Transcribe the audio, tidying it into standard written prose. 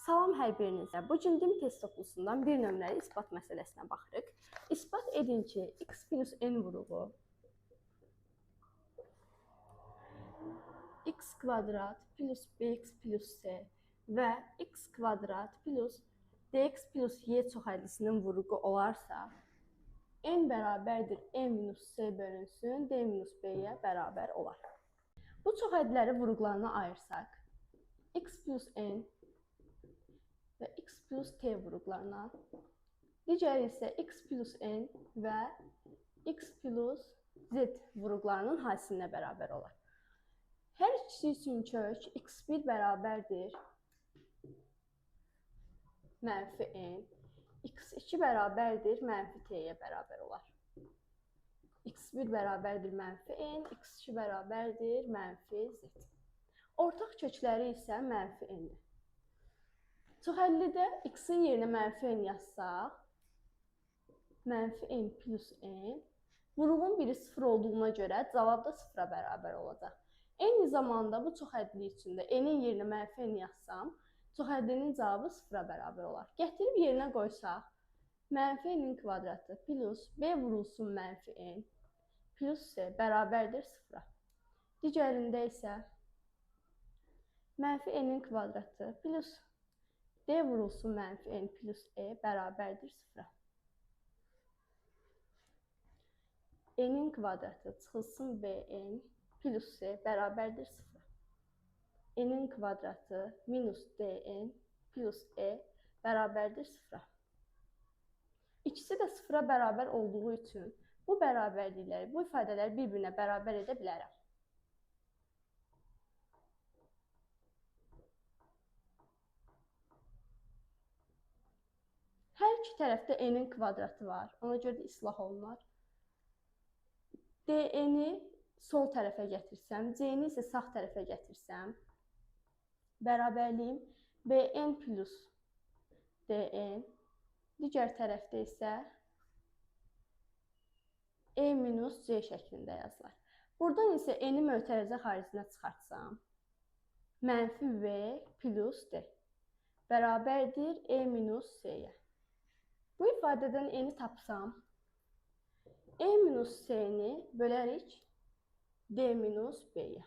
Salam hər birinizə. Bu gün dim test toplusundan bir nömrəli isbat məsələsinə baxırıq. İsbat edin ki, x plus n vuruğu x kvadrat plus bx plus c və x kvadrat plus dx plus y çoxhədlisinin vuruğu olarsa, n bərabərdir n minus c bölünsün d minus b-yə bərabər olar. Bu çoxhədləri vuruqlarına ayırsaq, x plus n və x plus t vuruqlarına, digəri isə x plus n və x plus z vuruqlarının hasilinə bərabər olar. Hər ikisi üçün kök x1 bərabərdir mənfi n, x2 bərabərdir mənfi t-yə bərabər olar. x1 bərabərdir mənfi n, x2 bərabərdir mənfi z. Ortaq kökləri isə mənfi n-dir. Çoxhədlidə x-in yerinə mənfi n yazsaq, mənfi n plus n, vuruğun biri 0 olduğuna görə cavab da 0-a bərabər olacaq. Eyni zamanda bu çoxhədli üçün də n-in yerinə mənfi n yazsam, çoxhədlinin cavabı 0-a bərabər olar. Gətirib yerinə qoysaq, mənfi n-in kvadratı plus b vurulsun mənfi n plus c bərabərdir 0-a. Digərində isə mənfi n-in kvadratı plus d vurulsun mənfi n plus e bərabərdir 0-a. N-in kvadratı çıxılsın bn plus c bərabərdir 0-a. N-in kvadratı minus dn plus e bərabərdir 0-a. İkisi də 0-a bərabər olduğu üçün bu bərabərlikləri, bu ifadələri bir-birinə bərabər edə bilərəm. Hər iki tərəfdə n-in kvadratı var, ona görə də islah olunar. dn-i sol tərəfə gətirsəm, c-ni isə sağ tərəfə gətirsəm, bərabərliyim bn plus dn, digər tərəfdə isə e minus c şəklində yazılır. Buradan isə n-i mötərizə xaricinə çıxartsam, mənfi v plus d bərabərdir e minus c-yə. Bu ifadədən n-i tapsam, e minus c-ni bölərik d minus b-yə.